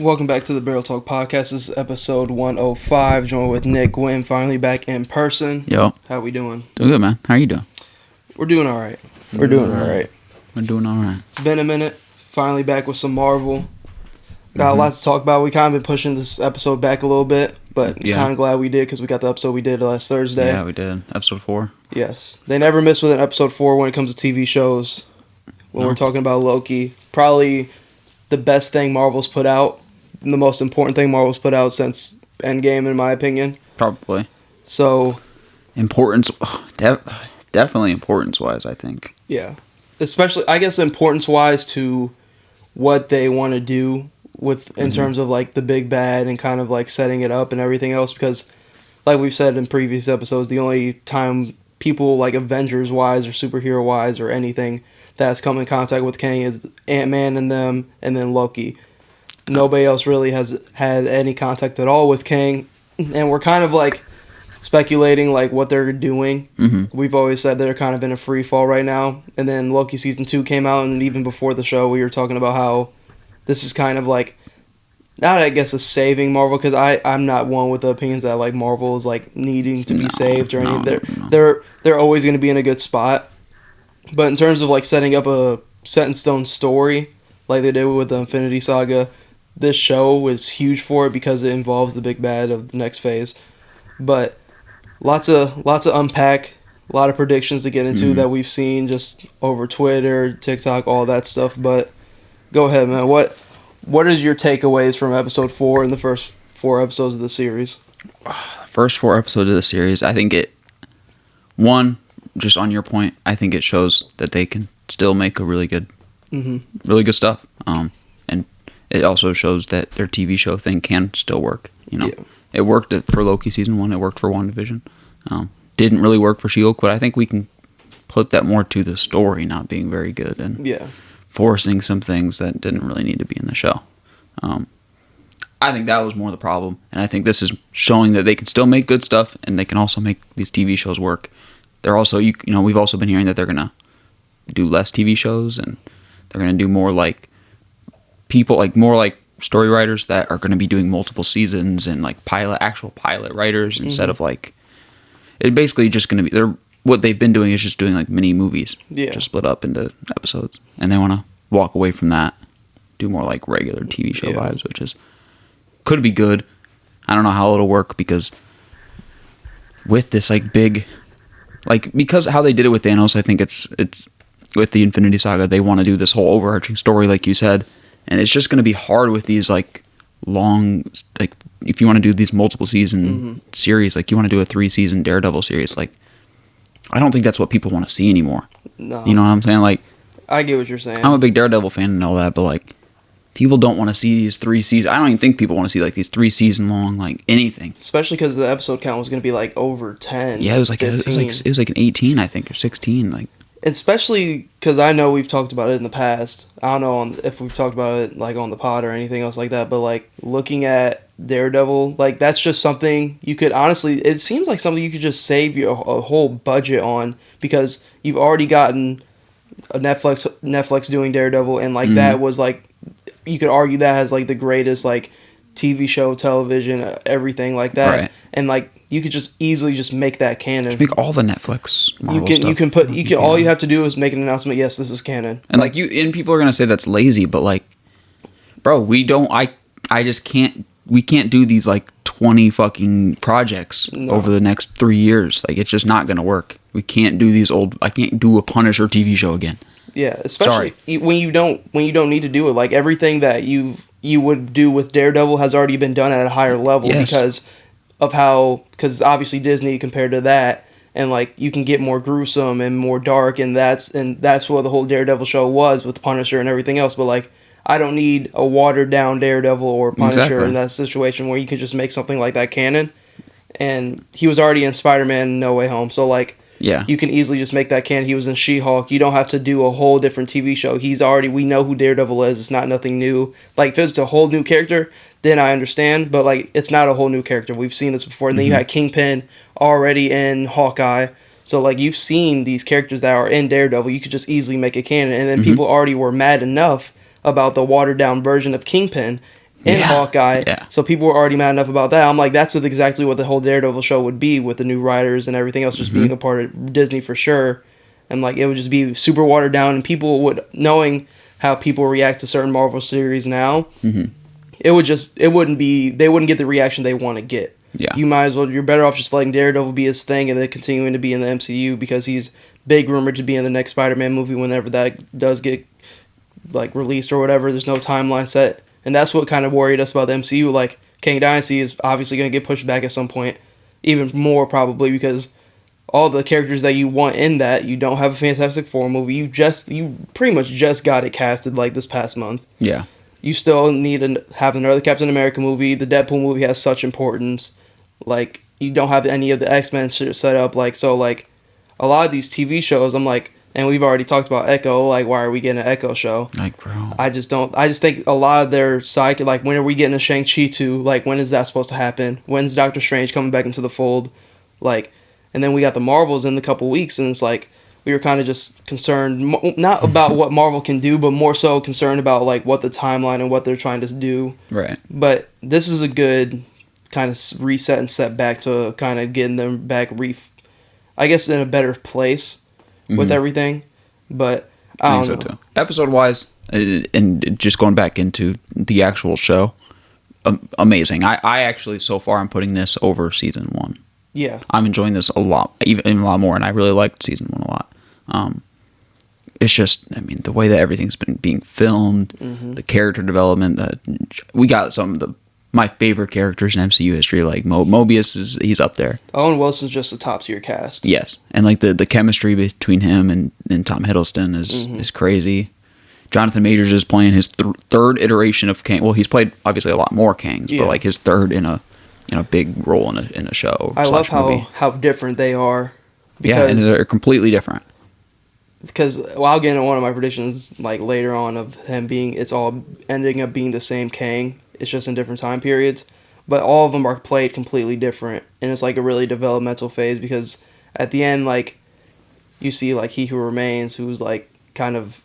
Welcome back to the Barrel Talk Podcast. This is episode 105. Joined with Nick Gwynn, finally back in person. Yo. How we doing? Doing good, man. How are you doing? We're doing all right. We're doing all right. We're doing all right. It's been a minute. Finally back with some Marvel. Got a lot to talk about. We kind of been pushing this episode back a little bit, but kind of glad we did because we got the episode we did last Thursday. Yeah, we did. Episode 4. Yes. They never miss with an episode 4 when it comes to TV shows. When we're talking about Loki. Probably the best thing Marvel's put out. The most important thing Marvel's put out since Endgame, in my opinion. Probably. So, importance, definitely importance-wise, I think. Yeah. Especially, I guess, importance-wise to what they want to do with in terms of, like, the big bad and kind of, like, setting it up and everything else. Because, like we've said in previous episodes, the only time people, like, Avengers-wise or superhero-wise or anything that's come in contact with Kang is Ant-Man and them, and then Loki. Nobody else really has had any contact at all with Kang, and we're kind of like speculating like what they're doing. We've always said they're kind of in a free fall right now, and then Loki season 2 came out, and even before the show we were talking about how this is kind of like not, I guess, a saving Marvel, because I'm not one with the opinions that like Marvel is like needing to be saved or anything. They're always going to be in a good spot, but in terms of like setting up a set in stone story like they did with the Infinity Saga, this show was huge for it because it involves the big bad of the next phase. But lots of unpack, a lot of predictions to get into that we've seen just over Twitter, TikTok, all that stuff. But go ahead, man. What is your takeaways from episode 4 and the first 4 episodes of the series? First 4 episodes of the series, I think just on your point, I think it shows that they can still make a really good stuff. And it also shows that their TV show thing can still work. It worked for Loki season 1. It worked for WandaVision. Didn't really work for She-Hulk, but I think we can put that more to the story not being very good and forcing some things that didn't really need to be in the show. I think that was more the problem, and I think this is showing that they can still make good stuff and they can also make these TV shows work. They're also, we've also been hearing that they're gonna do less TV shows and they're gonna do more like people, like more like story writers that are going to be doing multiple seasons and like actual pilot writers instead of like, it basically just going to be, what they've been doing is just doing like mini movies, just split up into episodes, and they want to walk away from that, do more like regular TV show vibes, which could be good. I don't know how it'll work because with this like big, like, because how they did it with Thanos, I think it's with the Infinity Saga, they want to do this whole overarching story like you said. And it's just going to be hard with these, like, long, like, if you want to do these multiple season series, like, you want to do a 3-season Daredevil series, like, I don't think that's what people want to see anymore. No. You know what I'm saying? Like, I get what you're saying. I'm a big Daredevil fan and all that, but, like, people don't want to see these 3 seasons. I don't even think people want to see, like, these 3-season long, like, anything. Especially because the episode count was going to be, like, over 10. Yeah, it was like an 18, I think, or 16, like. Especially because I know we've talked about it in the past. I don't know if we've talked about it like on the pod or anything else like that, but like looking at Daredevil, like that's just something you could honestly, it seems like something you could just save a whole budget on, because you've already gotten a Netflix doing Daredevil, and like that was like, you could argue that has like the greatest like TV show, television, everything like that. Right. And like you could just easily just make that canon. Just make all the Netflix Marvel stuff. All you have to do is make an announcement. Yes, this is canon. And like and people are gonna say that's lazy, but like, bro, we can't do these like 20 fucking projects over the next 3 years. Like, it's just not gonna work. We can't do I can't do a Punisher TV show again. Yeah, especially when you don't need to do it. Like everything that you would do with Daredevil has already been done at a higher level because obviously Disney compared to that, and like you can get more gruesome and more dark, and that's what the whole Daredevil show was with Punisher and everything else. But like, I don't need a watered down Daredevil or Punisher in that situation where you could just make something like that canon. And he was already in Spider-Man No Way Home, so like, you can easily just make that canon. He was in She-Hulk. You don't have to do a whole different TV show. We know who Daredevil is. It's not nothing new. Like, if it's a whole new character, then I understand. But, like, it's not a whole new character. We've seen this before. And then you had Kingpin already in Hawkeye. So, like, you've seen these characters that are in Daredevil. You could just easily make a canon. And then people already were mad enough about the watered-down version of Kingpin and Hawkeye. Yeah. So people were already mad enough about that. I'm like, that's exactly what the whole Daredevil show would be with the new writers and everything else just being a part of Disney for sure. And like, it would just be super watered down, and people would, knowing how people react to certain Marvel series now, they wouldn't get the reaction they want to get. Yeah. You're better off just letting Daredevil be his thing and then continuing to be in the MCU, because he's big rumored to be in the next Spider-Man movie whenever that does get like released or whatever. There's no timeline set. And that's what kind of worried us about the MCU. Like, Kang Dynasty is obviously going to get pushed back at some point. Even more probably, because all the characters that you want in that, you don't have a Fantastic Four movie. You pretty much just got it casted like this past month. Yeah. You still need to have another Captain America movie. The Deadpool movie has such importance. Like, you don't have any of the X-Men shit set up. Like, so, like, a lot of these TV shows, I'm like, and we've already talked about Echo, like, why are we getting an Echo show? Like, bro. I just think a lot of their side, like, when are we getting a Shang-Chi 2? Like, when is that supposed to happen? When's Doctor Strange coming back into the fold? Like, and then we got the Marvels in a couple weeks, and it's like, we were kind of just concerned, not about what Marvel can do, but more so concerned about, like, what the timeline and what they're trying to do. Right. But this is a good kind of reset and set back to kind of getting them back, I guess, in a better place with everything. But I don't know. So too. Episode-wise, and just going back into the actual show, amazing. I actually, so far, I'm putting this over season 1. Yeah. I'm enjoying this a lot, even a lot more, and I really liked season 1 a lot. It's just, I mean, the way that everything's been being filmed, the character development, we got some of my favorite characters in MCU history, like Mobius he's up there. Owen Wilson's just a top tier cast. Yes, and like the chemistry between him and Tom Hiddleston is crazy. Jonathan Majors is playing his third iteration of Kang. Well, he's played obviously a lot more Kangs, but like his third in a big role in a show. I love how different they are. Because, and they're completely different. Because, well, I'll get into one of my predictions like later on of him it's all ending up being the same Kang. It's just in different time periods. But all of them are played completely different. And it's like a really developmental phase, because at the end, like, you see like He Who Remains, who's like kind of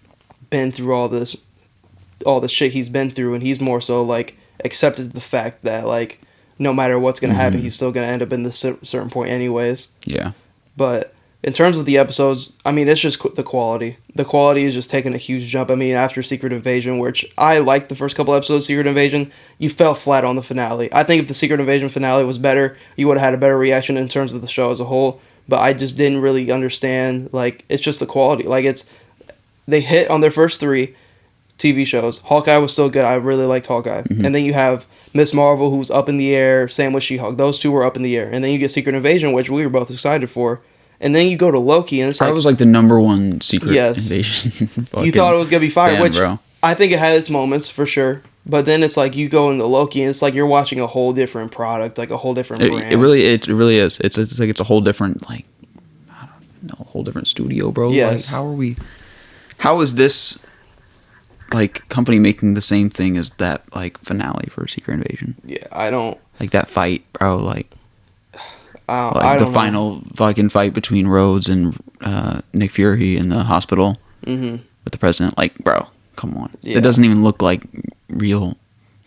been through all the shit he's been through, and he's more so like accepted the fact that like no matter what's going to happen, he's still going to end up in this certain point anyways. Yeah. But in terms of the episodes, I mean, it's just the quality. The quality is just taking a huge jump. I mean, after Secret Invasion, which I liked the first couple episodes of Secret Invasion, you fell flat on the finale. I think if the Secret Invasion finale was better, you would have had a better reaction in terms of the show as a whole. But I just didn't really understand, like, it's just the quality. Like, they hit on their first 3 TV shows. Hawkeye was still good. I really liked Hawkeye. And then you have Miss Marvel, who's up in the air, same with She-Hulk. Those 2 were up in the air. And then you get Secret Invasion, which we were both excited for. And then you go to Loki, and it's like... It was like the #1 Secret Invasion. You thought it was going to be fire, which bro. I think it had its moments, for sure. But then it's like you go into Loki, and it's like you're watching a whole different product, like a whole different brand. It really is. It's like it's a whole different, like, I don't even know, a whole different studio, bro. Yes. Like, how is this, like, company making the same thing as that, like, finale for Secret Invasion? Yeah, I don't... Like, that fight, bro, like... I don't the final fucking fight between Rhodes and Nick Fury in the hospital with the president. Like, bro, come on. Yeah. It doesn't even look like real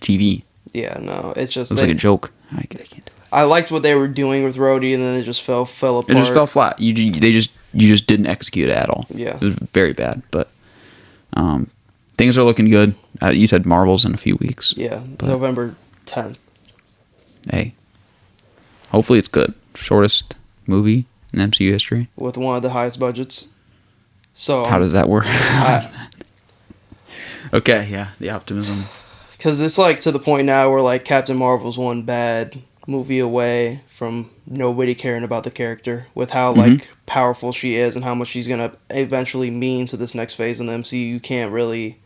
TV. Yeah, no, it's just... It looks like a joke. I can't do it. I liked what they were doing with Rhodey, and then it just fell apart. It just fell flat. You just didn't execute it at all. Yeah. It was very bad, but things are looking good. You said Marvel's in a few weeks. Yeah, November 10th. Hey, hopefully it's good. Shortest movie in MCU history. With one of the highest budgets. So how does that work? Okay, yeah, the optimism. Because it's like to the point now where like Captain Marvel's one bad movie away from nobody caring about the character, with how like powerful she is and how much she's gonna eventually mean to this next phase in the MCU. You can't really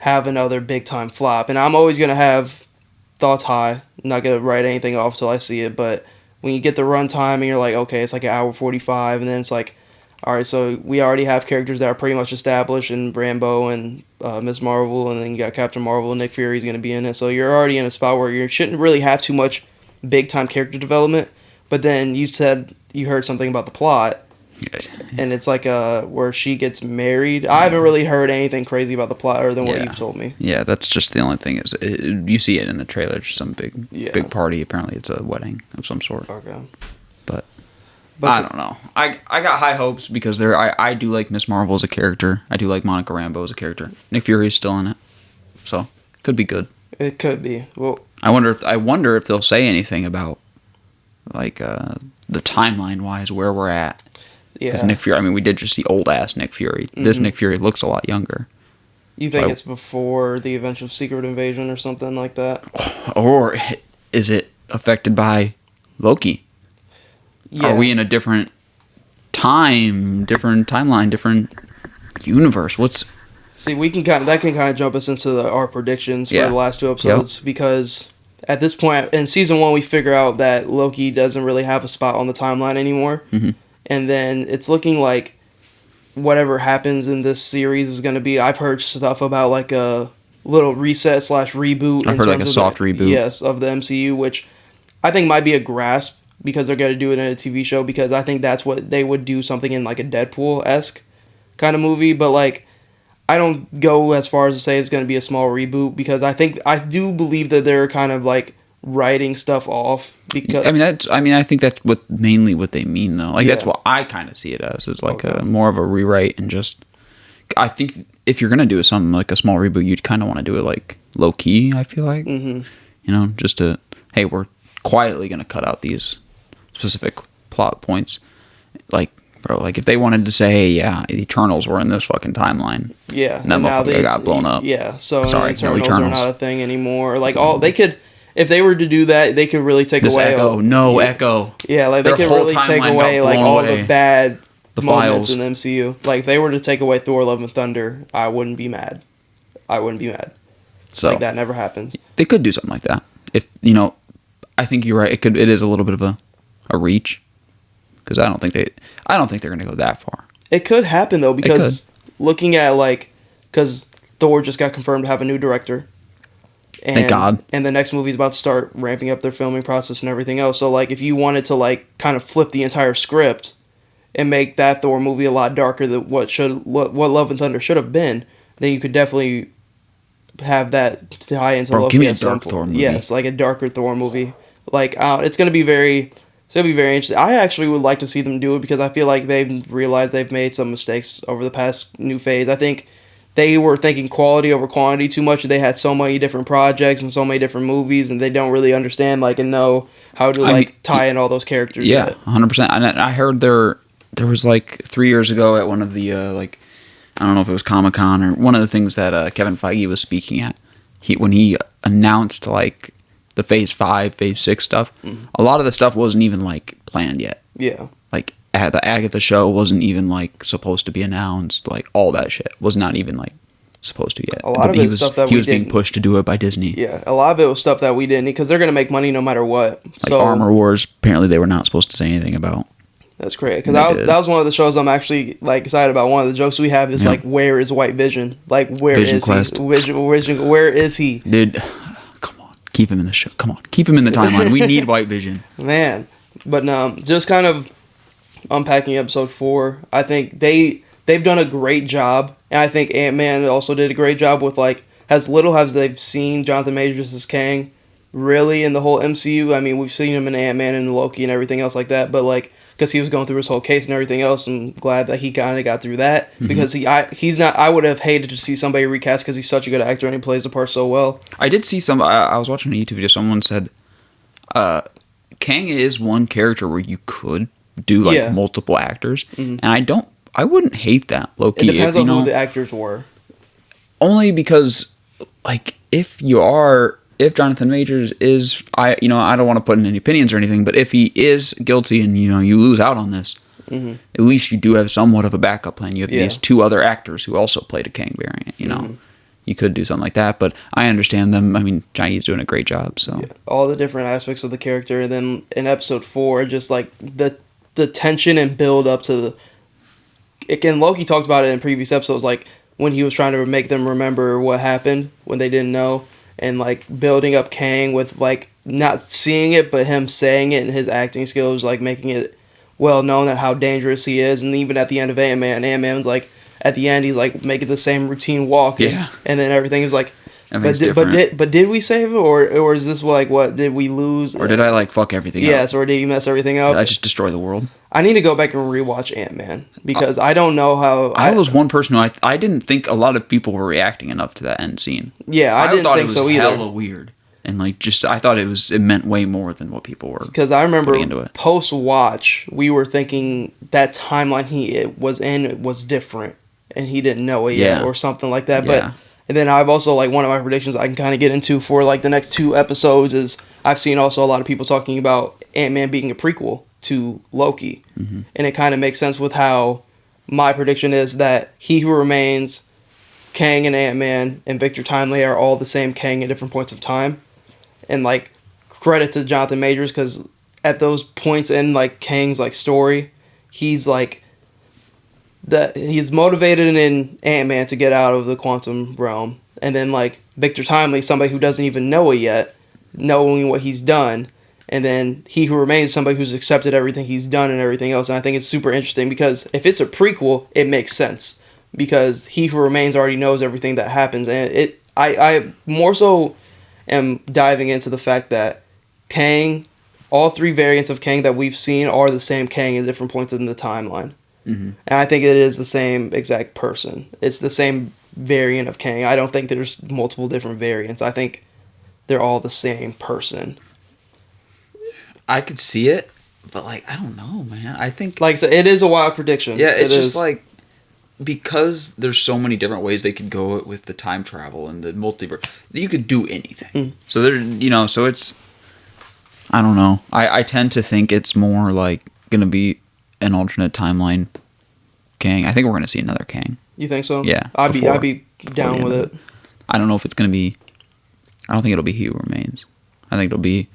have another big time flop, and I'm always gonna have thoughts high. I'm not gonna write anything off till I see it, but when you get the runtime and you're like, okay, it's like an hour 45, and then it's like, all right, so we already have characters that are pretty much established in Rambo and Ms. Marvel, and then you got Captain Marvel and Nick Fury's going to be in it. So you're already in a spot where you shouldn't really have too much big-time character development. But then you said you heard something about the plot, and it's like where she gets married. I haven't really heard anything crazy about the plot other than what you've told me. Yeah, that's just the only thing is you see it in the trailer. Just some big party. Apparently, it's a wedding of some sort. Okay, but I don't know. I got high hopes because I do like Miss Marvel as a character. I do like Monica Rambeau as a character. Nick Fury's still in it, so could be good. It could be. Well, I wonder if they'll say anything about like the timeline wise where we're at. Yeah. Because Nick Fury, I mean, we did just see old ass Nick Fury. Mm-hmm. This Nick Fury looks a lot younger. You think it's before the events of Secret Invasion or something like that? Or is it affected by Loki? Yeah. Are we in a different timeline, different universe? See, that can kind of jump us into our predictions for the last 2 episodes because at this point in season 1 we figure out that Loki doesn't really have a spot on the timeline anymore. Mm-hmm. And then it's looking like whatever happens in this series is going to be... I've heard stuff about like a little reset / reboot. I've heard like a soft reboot. Yes, of the MCU, which I think might be a grasp because they're going to do it in a TV show because I think that's what they would do, something in like a Deadpool-esque kind of movie. But like, I don't go as far as to say it's going to be a small reboot because I do believe that they're kind of like writing stuff off because I think that's mainly what they mean though. Like that's what I kind of see it as is like a more of a rewrite and just I think if you're gonna do something like a small reboot, you'd kind of want to do it like low key. I feel like just to we're quietly gonna cut out these specific plot points. Like bro, like if they wanted to say the Eternals were in this fucking timeline, and that motherfucker got blown up. Yeah, so sorry, Eternals are not a thing anymore. Like they could. If they were to do that, they could really take away... Echo. Yeah, like they could really take away like all the bad moments in the MCU. Like if they were to take away Thor: Love and Thunder, I wouldn't be mad. So like that never happens. They could do something like that. If I think you're right. It is a little bit of a reach because I don't think they're going to go that far. It could happen though because looking at because Thor just got confirmed to have a new director. Thank God. And the next movie's about to start ramping up their filming process and everything else. So, like, if you wanted to, like, kind of flip the entire script and make that Thor movie a lot darker than what Love and Thunder should have been, then you could definitely have that tie into Loki. Give me a dark Thor movie. Yes, like a darker Thor movie. Like, it's going to be very interesting. I actually would like to see them do it because I feel like they've realized they've made some mistakes over the past new phase. I think they were thinking quality over quantity too much. They had so many different projects and so many different movies, and they don't really understand and know how to tie in all those characters. Yeah, 100%. And I heard there was 3 years ago at one of the I don't know if it was Comic-Con or one of the things that Kevin Feige was speaking at. When he announced the Phase 5, Phase 6 stuff, a lot of the stuff wasn't even planned yet. Yeah. The Agatha show wasn't even supposed to be announced. All that shit was not even supposed to yet. A lot of it was stuff that he was being pushed to do it by Disney. Yeah, a lot of it was stuff that we didn't because they're gonna make money no matter what. Armor Wars, apparently they were not supposed to say anything about. That's great because that was one of the shows I'm actually excited about. One of the jokes we have is where is White Vision? Where Vision is Quest. he? Vision, where is he? Dude, come on, keep him in the show. Come on, keep him in the timeline. We need White Vision. Man, but just kind of unpacking episode 4, I think they've done a great job, and I think Ant-Man also did a great job with as little as they've seen Jonathan Majors as Kang really in the whole MCU. I mean, we've seen him in Ant-Man and Loki and everything else like that, but because he was going through his whole case and everything else, I'm glad that he kind of got through that because he's not. I would have hated to see somebody recast because he's such a good actor and he plays the part so well. I did see I was watching a YouTube video. Someone said, Kang is one character where you could do multiple actors, and I wouldn't hate that, Loki. It depends on who the actors were. Only because if Jonathan Majors is I don't want to put in any opinions or anything, but if he is guilty and you lose out on this, at least you do have somewhat of a backup plan. You have these 2 other actors who also played a Kang variant. You could do something like that, but I understand them. I mean, Chinese doing a great job. So all the different aspects of the character, and then in episode 4, just the tension and build up to again, Loki talked about it in previous episodes, when he was trying to make them remember what happened when they didn't know, and building up Kang with not seeing it but him saying it and his acting skills, making it well known at how dangerous he is, and even at the end of Ant-Man's like at the end he's like making the same routine walk, and then everything is like. But did we save it, or is this like what did we lose? Or did I like fuck everything up? Yes, or did you mess everything up? Did I just destroy the world? I need to go back and rewatch Ant-Man because I don't know how. I was one person who I didn't think a lot of people were reacting enough to that end scene. Yeah, I didn't think so either. It was hella weird, and like I thought it meant way more than what people were. Because I remember post watch, we were thinking that timeline he was in was different, and he didn't know it yet, or something like that. Yeah. But and then I've also like one of my predictions I can kind of get into for like the next 2 episodes is I've seen also a lot of people talking about Ant-Man being a prequel to Loki, and it kind of makes sense with how my prediction is that He Who Remains, Kang and Ant-Man, and Victor Timely are all the same Kang at different points of time, and like credit to Jonathan Majors because at those points in like Kang's like story, he's like that he's motivated in Ant-Man to get out of the quantum realm, and then like Victor Timely, somebody who doesn't even know it yet, knowing what he's done. And then He Who Remains, somebody who's accepted everything he's done and everything else. And I think it's super interesting because if it's a prequel, it makes sense. Because He Who Remains already knows everything that happens. And I more so am diving into the fact that Kang, all 3 variants of Kang that we've seen are the same Kang at different points in the timeline. And I think it is the same exact person. It's the same variant of Kang. I don't think there's multiple different variants. I think they're all the same person. I could see it, but like I don't know, man. I think like so it is a wild prediction. Yeah, it's just like because there's so many different ways they could go with the time travel and the multiverse. You could do anything. So there, so it's I don't know. I tend to think it's more like gonna be an alternate timeline Kang. I think we're gonna see another Kang. You think so? Yeah. I'd be down with it. I don't know if it's gonna be. I don't think it'll be He Who Remains. I think it'll be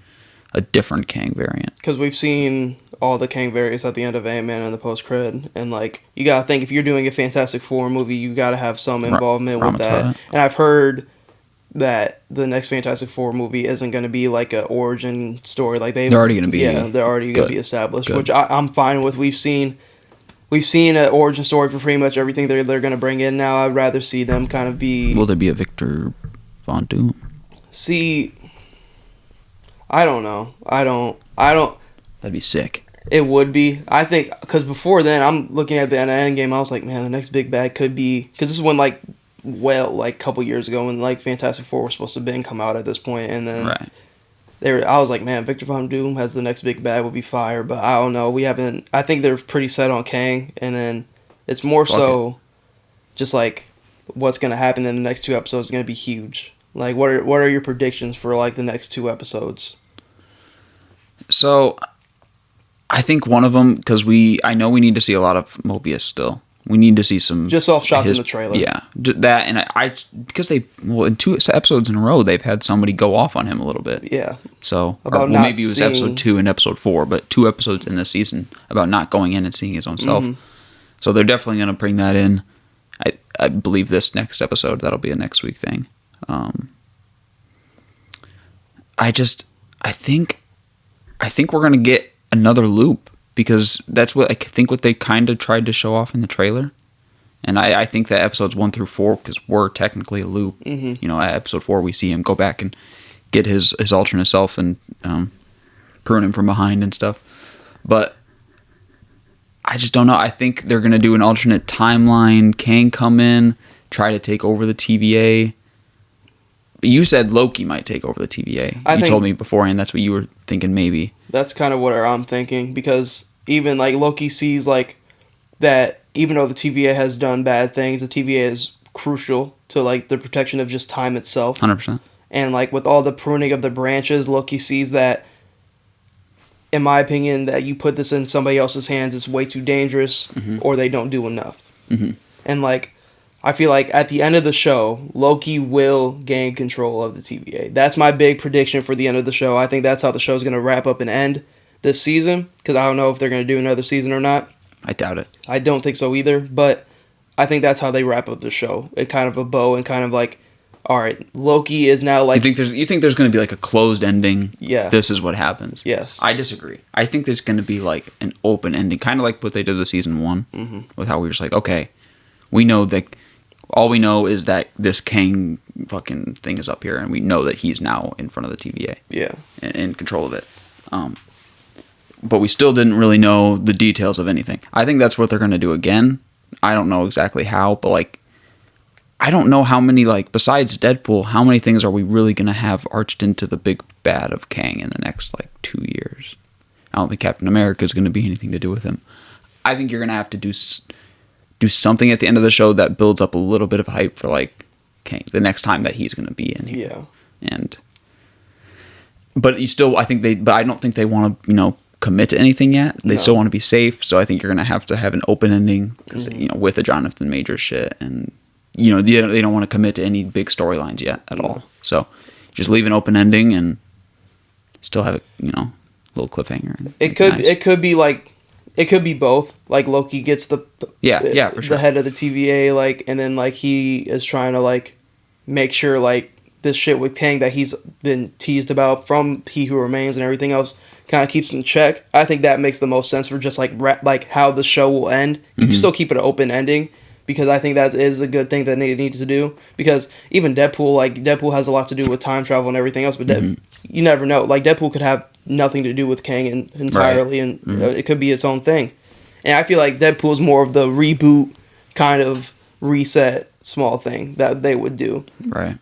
a different Kang variant. Because we've seen all the Kang variants at the end of Ant-Man and the post-cred. And, like, you gotta think, if you're doing a Fantastic Four movie, you gotta have some involvement with that. And I've heard that the next Fantastic Four movie isn't gonna be, like, an origin story. Like they're already gonna be... Yeah, they're already gonna be established, which I'm fine with. We've seen an origin story for pretty much everything they're gonna bring in now. I'd rather see them kind of be... Will there be a Victor Von Doom? See... I don't know. I don't. That'd be sick. It would be. I think because before then, I'm looking at the end game. I was like, man, the next big bad could be because this is when like a couple years ago when like Fantastic Four was supposed to have come out at this point, and then I was like, man, Victor Von Doom has the next big bad would be fire, but I don't know. We haven't. I think they're pretty set on Kang, and then it's more just like what's gonna happen in the next 2 episodes is gonna be huge. Like, what are your predictions for like the next 2 episodes? So, I think one of them, because I know we need to see a lot of Mobius still. We need to see some... Just off shots in the trailer. Yeah. That, and because in 2 episodes in a row, they've had somebody go off on him a little bit. Yeah. So, maybe it was episode 2 and episode 4, but 2 episodes in this season about not going in and seeing his own self. So, they're definitely going to bring that in. I believe this next episode, that'll be a next week thing. I think we're gonna get another loop because that's what what they kind of tried to show off in the trailer, and I think that episodes 1 through 4 because we're technically a loop. At episode 4 we see him go back and get his alternate self and prune him from behind and stuff, but I just don't know. I think they're gonna do an alternate timeline. Kang come in, try to take over the TVA. You said Loki might take over the TVA. You told me beforehand that's what you were thinking maybe. That's kind of what I'm thinking because even like Loki sees like that even though the TVA has done bad things, the TVA is crucial to like the protection of just time itself. 100%. And like with all the pruning of the branches, Loki sees that, in my opinion, that you put this in somebody else's hands, it's way too dangerous or they don't do enough. And like... I feel like at the end of the show, Loki will gain control of the TVA. That's my big prediction for the end of the show. I think that's how the show's going to wrap up and end this season, because I don't know if they're going to do another season or not. I doubt it. I don't think so either, but I think that's how they wrap up the show. It kind of a bow and kind of like all right, Loki is now like... You think there's going to be like a closed ending? Yeah. This is what happens. Yes. I disagree. I think there's going to be like an open ending, kind of like what they did with season 1, with how we were just like, okay, we know that all we know is that this Kang fucking thing is up here, and we know that he's now in front of the TVA. Yeah. And in control of it. But we still didn't really know the details of anything. I think that's what they're going to do again. I don't know exactly how, but like, I don't know how many, like, besides Deadpool, how many things are we really going to have arched into the big bad of Kang in the next, like, 2 years? I don't think Captain America is going to be anything to do with him. I think you're going to have to do something at the end of the show that builds up a little bit of hype for, like, Kang, the next time that he's going to be in here. Yeah. But I don't think they want to, commit to anything yet. They still want to be safe, so I think you're going to have an open ending, because, with the Jonathan Majors shit, and... they don't want to commit to any big storylines yet at all. So just leave an open ending and still have a little cliffhanger. It could be like, it could be both. Like Loki gets the for sure, the head of the TVA, like, and then like he is trying to like make sure like this shit with Kang that he's been teased about from He Who Remains and everything else kind of keeps in check. I think that makes the most sense for just like how the show will end. You can still keep it an open ending. Because I think that is a good thing that they need to do. Because even Deadpool has a lot to do with time travel and everything else. But you never know. Like, Deadpool could have nothing to do with Kang entirely. Right. And it could be its own thing. And I feel like Deadpool is more of the reboot kind of reset small thing that they would do. Right.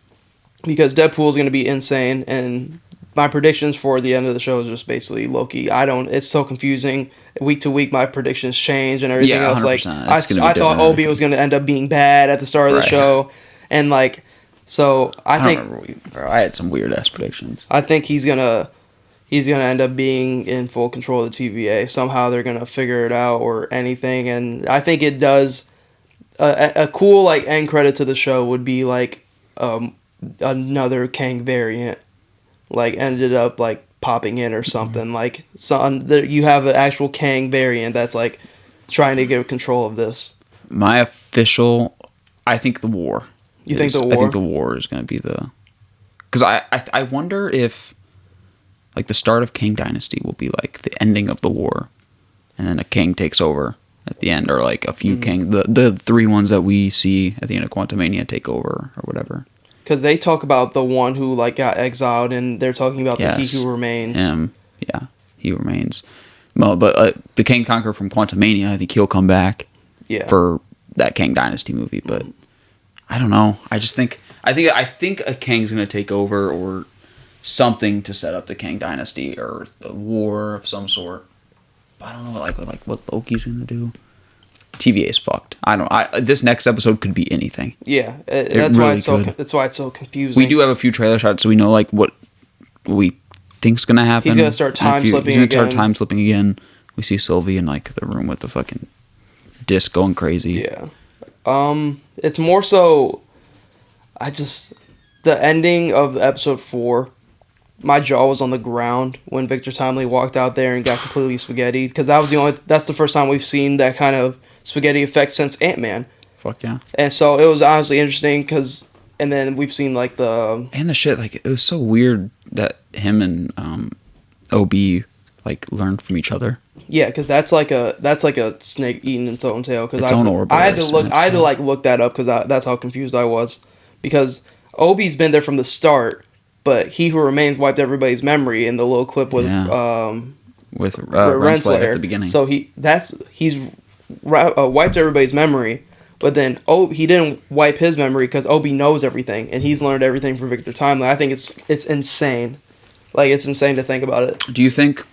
Because Deadpool is going to be insane. And my predictions for the end of the show is just basically Loki. It's so confusing. Week to week, my predictions change and everything else. Like, I thought Obi was going to end up being bad at the start of the show, and like, so I think I had some weird ass predictions. I think he's gonna end up being in full control of the TVA. Somehow they're gonna figure it out or anything, and I think it does. A cool like end credit to the show would be like another Kang variant, like ended up like popping in or something. Like you have an actual Kang variant that's like trying to get control of this. I think the war. You think the war? I think the war is going to be because I wonder if like the start of Kang Dynasty will be like the ending of the war, and then a Kang takes over at the end, or like a few Kang, the 3 ones that we see at the end of Quantumania take over or whatever. Because they talk about the one who like got exiled, and they're talking about the He Who Remains. He Remains. Well, but the Kang Conqueror from Quantumania, I think he'll come back. Yeah. For that Kang Dynasty movie, but I don't know. I think a Kang's gonna take over or something to set up the Kang Dynasty or a war of some sort. But I don't know what Loki's gonna do. TVA is fucked. This next episode could be anything. Yeah, that's why it's so confusing. We do have a few trailer shots, so we know like what we think's gonna happen. He's gonna start time slipping again. We see Sylvie in like the room with the fucking disc going crazy. Yeah. It's more so. The ending of episode 4. My jaw was on the ground when Victor Timely walked out there and got completely spaghetti, because that's the first time we've seen that kind of spaghetti effect since Ant-Man. Fuck yeah. And so it was honestly interesting and then we've seen like the shit, like it was so weird that him and OB like learned from each other. Yeah, because that's like a snake eating its own tail. Because I had to look that up, because that's how confused I was, because OB's been there from the start. But He Who Remains wiped everybody's memory in the little clip with Renslayer at the beginning. So he's wiped everybody's memory, but then he didn't wipe his memory because Obi knows everything and he's learned everything from Victor Timely. I think it's insane. Like, it's insane to think about it. Do you think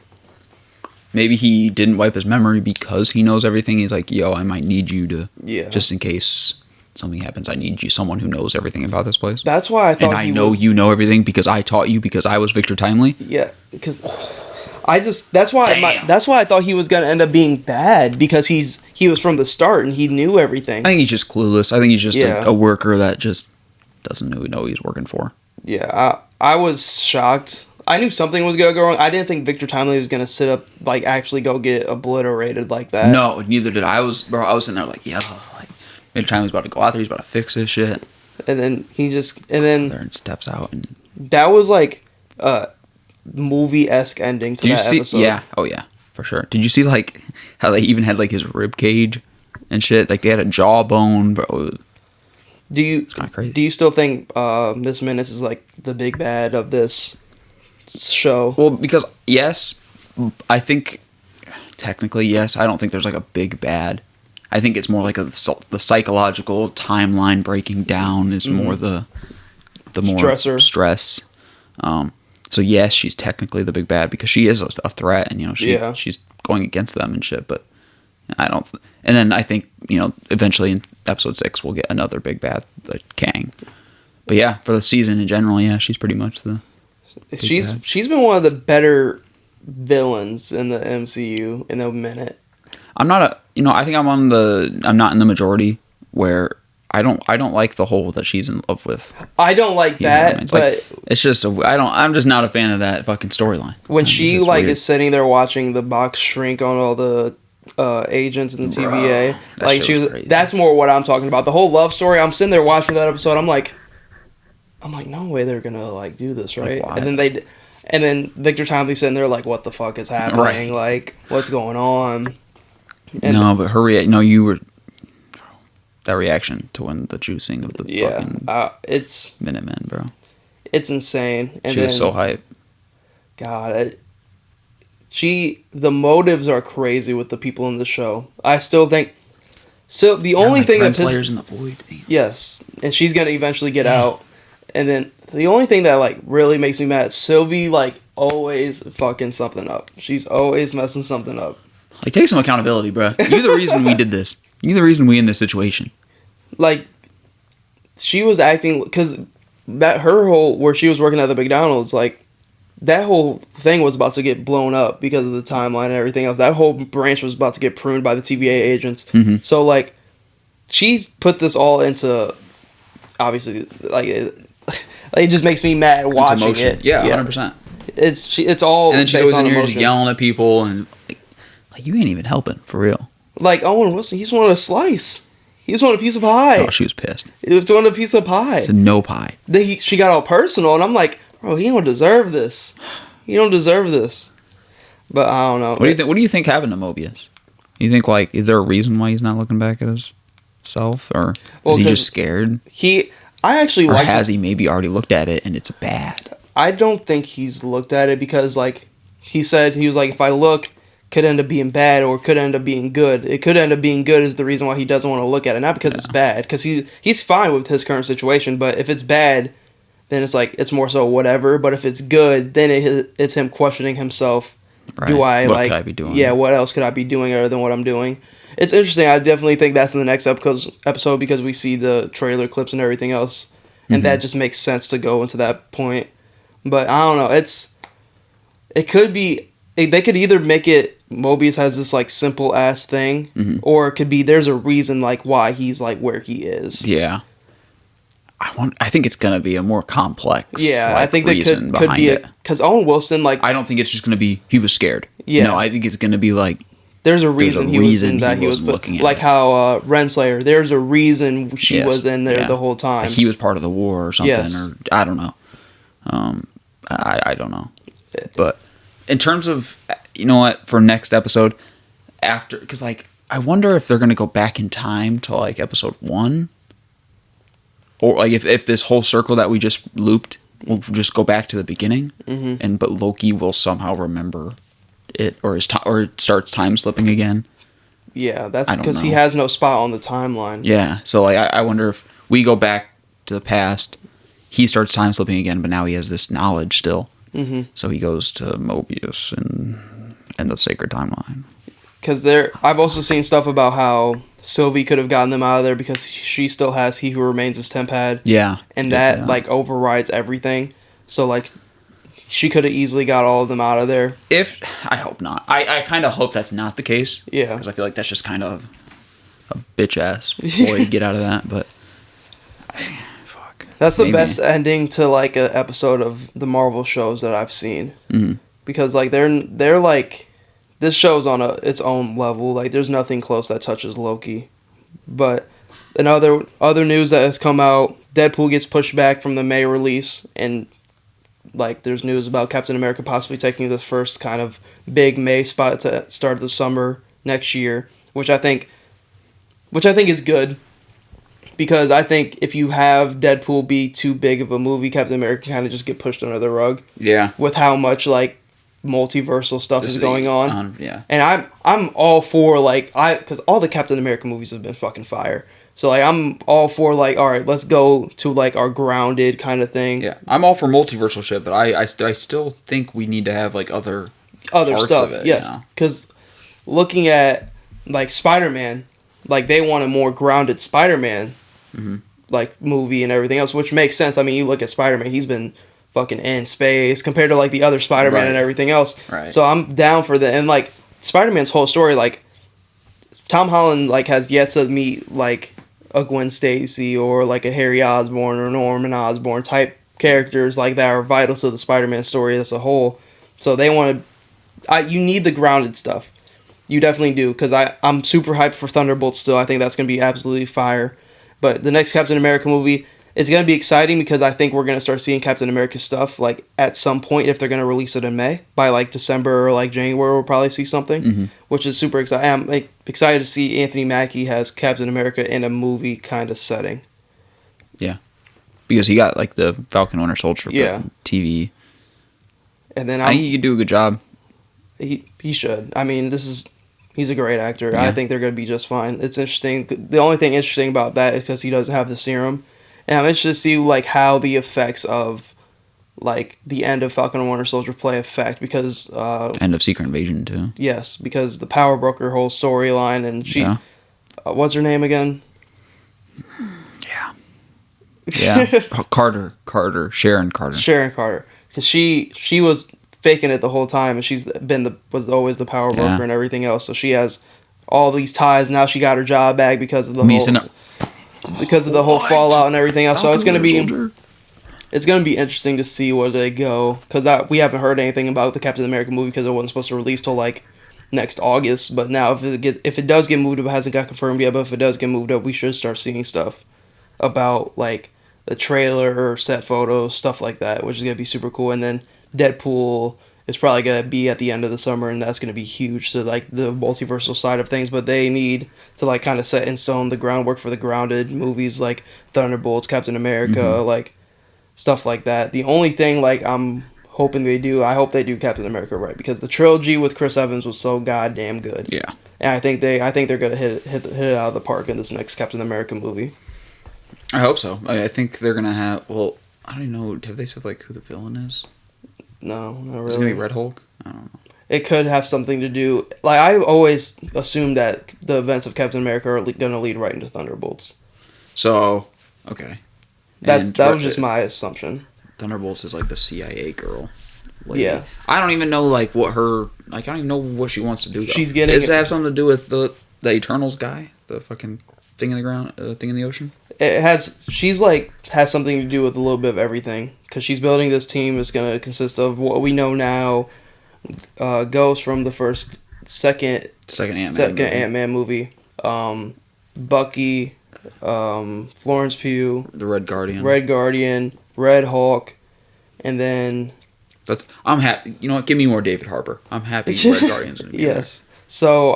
maybe he didn't wipe his memory because he knows everything? He's like, yo, I might need you to just in case something happens, I need you, someone who knows everything about this place. That's why I thought. And I know you know everything because I taught you, because I was Victor Timely. Yeah, because that's why I thought he was gonna end up being bad, because he was from the start and he knew everything. I think he's just clueless. I think he's just a worker that just doesn't know who he's working for. Yeah, I was shocked. I knew something was gonna go wrong. I didn't think Victor Timely was gonna sit up, like, actually go get obliterated like that. No, neither did I. I was sitting there like, yeah, like, Victor Timely's about to go out there. He's about to fix this shit. And then he just and then there and steps out and that was like a movie-esque ending to that episode. Yeah, oh yeah, for sure. Did you see like how they even had like his rib cage and shit? Like they had a jawbone, bro. It's kind of crazy. Do you still think Miss Minutes is like the big bad of this show? Well, because yes, I think technically yes. I don't think there's like a big bad. I think it's more like the psychological timeline breaking down is more the more stressor. Stress. So yes, she's technically the big bad because she is a threat, and she's going against them and shit. But I don't. And then I think eventually in episode 6 we'll get another big bad, like Kang. But yeah, for the season in general, yeah, she's pretty much the. She's been one of the better villains in the MCU in a minute. I'm not I think I'm not in the majority where I don't like the whole that she's in love with. I don't like that, it's but like, it's just I'm just not a fan of that fucking storyline. When she like weird. Is sitting there watching the box shrink on all the agents in the TVA, like that's more what I'm talking about. The whole love story. I'm sitting there watching that episode. I'm like, no way they're gonna like do this, right? Like, and then Victor Timely's sitting there like, what the fuck is happening? Right. Like, what's going on? And no, but you were that reaction to when the juicing of the fucking it's Minutemen, bro. It's insane. And she was so hype. God, the motives are crazy with the people in the show. I still think. So the only thing that Slayer's in the void. Yes, and she's gonna eventually get out. And then the only thing that like really makes me mad, Sylvie like always fucking something up. She's always messing something up. Like, take some accountability, bro. You're the reason we did this. You're the reason we in this situation. Like, she was acting because that her whole where she was working at the McDonald's, like that whole thing was about to get blown up because of the timeline and everything else. That whole branch was about to get pruned by the TVA agents. Mm-hmm. So like, she's put this all into obviously like it just makes me mad watching it. Yeah, 100%. It's all. And then she's always in here just yelling at people and like you ain't even helping for real. Like Owen Wilson, he just wanted a slice. He just wanted a piece of pie. Oh, she was pissed. He just wanted a piece of pie. It's a no pie. Then she got all personal, and I'm like, bro, he don't deserve this. He don't deserve this. But I don't know. What do you think? What do you think happened to Mobius? You think like is there a reason why he's not looking back at himself, or is he just scared? I actually like. Or has he maybe already looked at it and it's bad? I don't think he's looked at it because like he said he was like if I look. Could end up being bad or could end up being good. It could end up being good is the reason why he doesn't want to look at it. Not because it's bad, because he's fine with his current situation. But if it's bad, then it's like it's more so whatever. But if it's good, then it's him questioning himself. Right. What could I be doing? Yeah, what else could I be doing other than what I'm doing? It's interesting. I definitely think that's in the next episode because we see the trailer clips and everything else, and that just makes sense to go into that point. But I don't know. It could be. They could either make it Mobius has this like simple ass thing, or it could be there's a reason like why he's like where he is. Yeah, I think it's gonna be a more complex. Yeah, I think that could be because Owen Wilson like I don't think it's just gonna be he was scared. Yeah, no, I think it's gonna be like there's a reason he was looking at like how Renslayer. There's a reason she was in there the whole time. Like he was part of the war or something, or I don't know. I don't know, but. In terms of, you know what, for next episode, after, because, like, I wonder if they're going to go back in time to, like, episode 1. Or, like, if this whole circle that we just looped will just go back to the beginning. Mm-hmm. But Loki will somehow remember it, or it starts time slipping again. Yeah, that's because he has no spot on the timeline. Yeah, so, like, I wonder if we go back to the past, he starts time slipping again, but now he has this knowledge still. Mm-hmm. So he goes to Mobius and the Sacred Timeline. Because I've also seen stuff about how Sylvie could have gotten them out of there because she still has He Who Remains as Tempad. Yeah. And that like overrides everything. So like she could have easily got all of them out of there. I hope not. I kind of hope that's not the case. Yeah. Because I feel like that's just kind of a bitch ass boy to get out of that. But that's the best ending to like an episode of the Marvel shows that I've seen. Mm-hmm. Because like they're like this show's on its own level. Like there's nothing close that touches Loki. But And other news that has come out, Deadpool gets pushed back from the May release, and like there's news about Captain America possibly taking the first kind of big May spot to start the summer next year, which I think is good, because I think if you have Deadpool be too big of a movie, Captain America can kind of just get pushed under the rug. Yeah. With how much like multiversal stuff is going on. Yeah. And I'm all for like because all the Captain America movies have been fucking fire. So like I'm all for like, all right, let's go to like our grounded kind of thing. Yeah, I'm all for multiversal shit, but I still think we need to have like other parts stuff. of it. Yes, because looking at like Spider-Man, like they want a more grounded Spider-Man like movie and everything else, which makes sense. I mean, you look at Spider-Man, he's been fucking in space compared to like the other Spider-Man and everything else. Right. So I'm down for that. And like Spider-Man's whole story, like Tom Holland like has yet to meet like a Gwen Stacy or like a Harry Osborn or Norman Osborn type characters like that are vital to the Spider-Man story as a whole. So they want to, you need the grounded stuff. You definitely do, because I'm super hyped for Thunderbolts still. I think that's going to be absolutely fire. But the next Captain America movie, it's going to be exciting because I think we're going to start seeing Captain America stuff like at some point, if they're going to release it in May. By like December or like January, we'll probably see something, which is super exciting. I'm like, excited to see Anthony Mackie has Captain America in a movie kind of setting. Yeah. Because he got like the Falcon Winter Soldier TV. And then I think he could do a good job. He should. I mean, he's a great actor. Yeah. I think they're going to be just fine. It's interesting. The only thing interesting about that is because he doesn't have the serum. And I'm interested to see like how the effects of like the end of Falcon and Winter Soldier play effect, because end of Secret Invasion too. Yes, because the Power Broker whole storyline, and she what's her name again? Yeah. Sharon Carter. Because she was faking it the whole time, and she's was always the Power Broker and everything else. So she has all these ties. Now she got her job back because of the whole fallout and everything else. So it's gonna be interesting to see where they go, because we haven't heard anything about the Captain America movie because it wasn't supposed to release till like next August. But now if it does get moved up, it hasn't got confirmed yet. But if it does get moved up, we should start seeing stuff about like the trailer or set photos, stuff like that, which is gonna be super cool. And then Deadpool is probably gonna be at the end of the summer, and that's gonna be huge to like the multiversal side of things. But they need to like kind of set in stone the groundwork for the grounded movies like Thunderbolts, Captain America, like stuff like that. The only thing like I'm hoping I hope they do Captain America right, because the trilogy with Chris Evans was so goddamn good. Yeah, and I think they're gonna hit it out of the park in this next Captain America movie. I hope so. I think they're gonna have. Well, I don't know. Have they said like who the villain is? No, not really. Is it gonna be Red Hulk? I don't know. It could have something to do. Like I always assumed that the events of Captain America are gonna lead right into Thunderbolts. So, okay. That was just my assumption. Thunderbolts is like the CIA girl. Lady. Yeah. I don't even know like what her. Like I don't even know what she wants to do. Though. She's getting. Does it have something to do with the Eternals guy? The fucking thing in the ground, thing in the ocean. It has. She's like has something to do with a little bit of everything, because she's building this team that's gonna consist of what we know now. Ghost from the second Ant-Man movie. Bucky, Florence Pugh, the Red Guardian, Red Hulk, and then. I'm happy. You know what? Give me more David Harbour. I'm happy Red Guardian's gonna be yes. There. So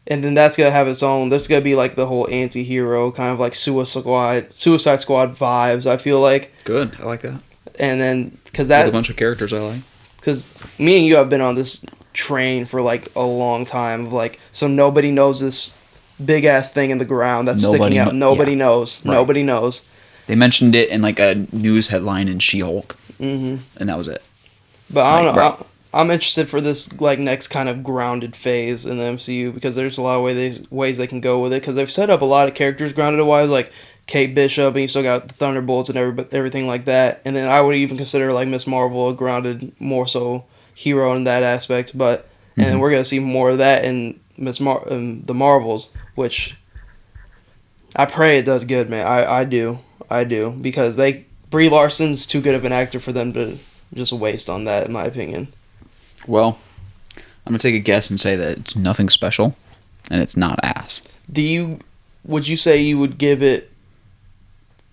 and then that's gonna have its own. There's gonna be like the whole anti-hero kind of like Suicide Squad vibes. I feel like. Good. I like that. And then because that with a bunch of characters I like. Because me and you have been on this train for like a long time. Of like, so nobody knows this big ass thing in the ground that's sticking out. Nobody knows. Right. Nobody knows. They mentioned it in like a news headline in She-Hulk, and that was it. But I don't know. I'm interested for this like next kind of grounded phase in the MCU, because there's a lot of ways they can go with it, because they've set up a lot of characters grounded wise, like Kate Bishop, and you still got the Thunderbolts and everything like that. And then I would even consider like Ms. Marvel a grounded, more so hero in that aspect. But and then we're gonna see more of that in the Marvels, which I pray it does good, man. I do, because Brie Larson's too good of an actor for them to just waste on that, in my opinion. Well, I'm gonna take a guess and say that it's nothing special, and it's not ass. Do you would you say you would give it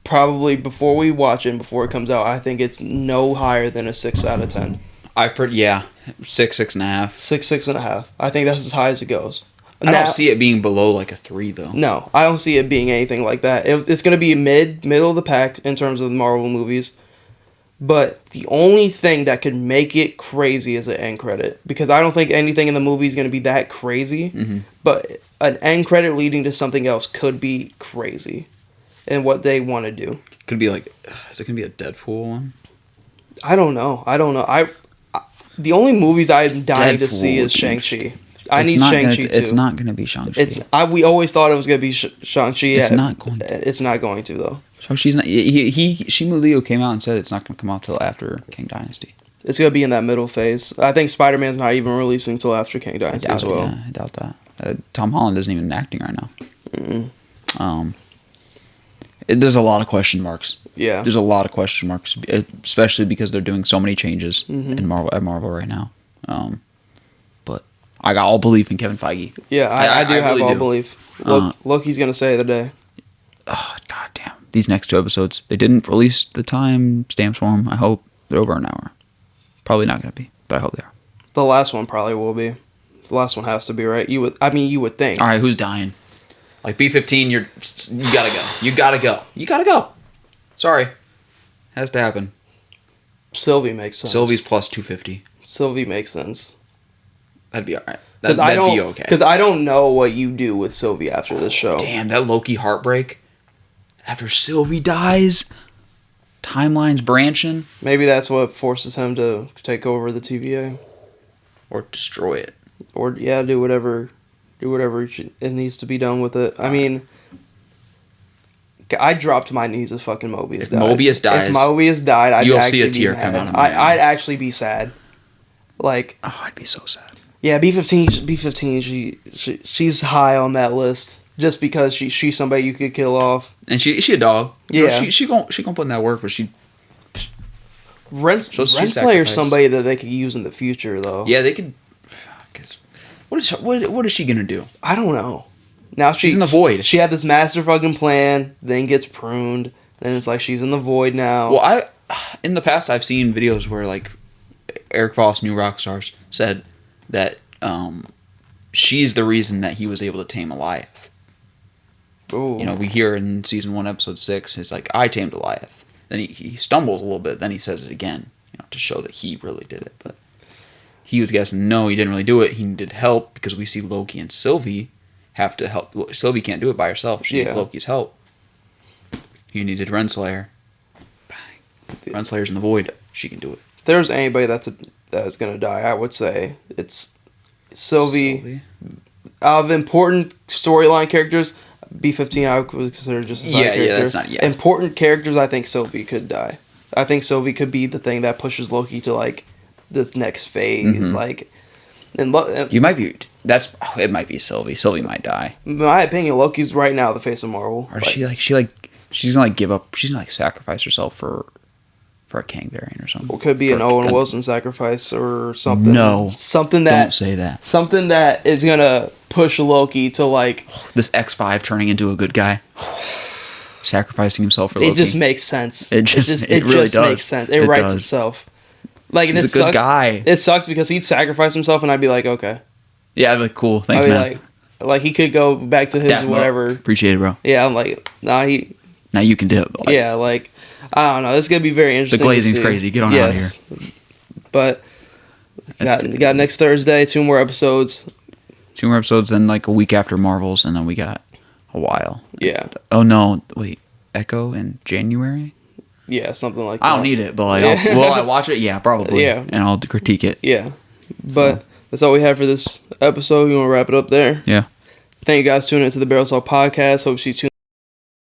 probably before we watch it and before it comes out? I think it's no higher than a 6 out of 10. 6.5. 6.5. I think that's as high as it goes. I don't see it being below like a 3 though. No, I don't see it being anything like that. It's going to be middle of the pack in terms of the Marvel movies. But the only thing that could make it crazy is an end credit. Because I don't think anything in the movie is going to be that crazy. Mm-hmm. But an end credit leading to something else could be crazy. And what they want to do. Could be like, is it going to be a Deadpool one? I don't know. The only movies I'm dying to see is Shang-Chi. I need Shang-Chi too. It's not going to be Shang-Chi. We always thought it was going to be Shang-Chi. It's not going to. It's not going to, though. Shang-Chi's not. Shimu Liu came out and said it's not going to come out till after King Dynasty. It's going to be in that middle phase. I think Spider-Man's not even releasing until after King Dynasty as well. I doubt that. Tom Holland isn't even acting right now. Mm-mm. There's a lot of question marks. Yeah. There's a lot of question marks, especially because they're doing so many changes in Marvel right now. But I got all belief in Kevin Feige. Yeah, I do have all belief. Loki's going to say the day. Oh, God damn. These next 2 episodes, they didn't release the time stamps for them. I hope they're over an hour. Probably not going to be, but I hope they are. The last one probably will be. The last one has to be, right? You would think. All right, who's dying? Like B-15, you gotta go. You gotta go. Sorry. Has to happen. Sylvie makes sense. Sylvie's plus 250. Sylvie makes sense. That'd be alright. That'd be okay. Because I don't know what you do with Sylvie after this show. Damn, that Loki heartbreak. After Sylvie dies, timeline's branching. Maybe that's what forces him to take over the TVA. Or destroy it. Or, do whatever it needs to be done with it. I mean, I dropped my knees if fucking Mobius died. If Mobius died, you'll see a tear come out of my eye. I'd actually be sad. Like, I'd be so sad. Yeah, B-15, she's high on that list just because she's somebody you could kill off. And she a dog. Yeah, she gonna put in that work, but Renslayer's somebody that they could use in the future, though. Yeah, they could. What is she gonna do? I don't know. Now she's in the void. She had this master fucking plan, then gets pruned, then it's like she's in the void now. Well, in the past I've seen videos where like Eric Voss, New Rockstars, said that she's the reason that he was able to tame Goliath. Ooh. You know, we hear in season 1, episode 6, it's like, I tamed Goliath. Then he stumbles a little bit, then he says it again, to show that he really did it. But he was guessing, no, he didn't really do it. He needed help because we see Loki and Sylvie have to help. Sylvie can't do it by herself. She needs Loki's help. He needed Renslayer. Bang. Renslayer's in the void. She can do it. If there's anybody that's going to die, I would say it's Sylvie. Out of important storyline characters, B-15 I would consider just a side character. Yeah, that's not, Important characters, I think Sylvie could die. I think Sylvie could be the thing that pushes Loki to, like, this next phase. Mm-hmm. Like, you might be. It might be Sylvie. Sylvie might die. In my opinion, Loki's right now the face of Marvel. Or she's gonna give up. She's gonna sacrifice herself for a Kang variant or something. Or could be an Owen Wilson sacrifice or something. No, something that don't say that. Something that is gonna push Loki to like this X5 turning into a good guy. Sacrificing himself for Loki. It just makes sense. It really does. Makes sense. It writes itself. Like, and he's a good guy. It sucks because he'd sacrifice himself, and I'd be like, okay. Yeah, I'd be like, cool, thanks, man. Like he could go back to his whatever. Appreciate it, bro. Yeah, I'm like, nah, now you can do it. Like, yeah, like I don't know. This is gonna be very interesting. The glazing's crazy. Get on out of here. But got next Thursday 2 more episodes. 2 more episodes, then like a week after Marvels, and then we got a while. Yeah. Oh no! Wait, Echo in January. Yeah, something like that. I don't need it, but like, will I watch it? Yeah, probably. Yeah. And I'll critique it. Yeah. But that's all we have for this episode. You want to wrap it up there? Yeah. Thank you guys for tuning into the Barrel Talk podcast. Hope you tune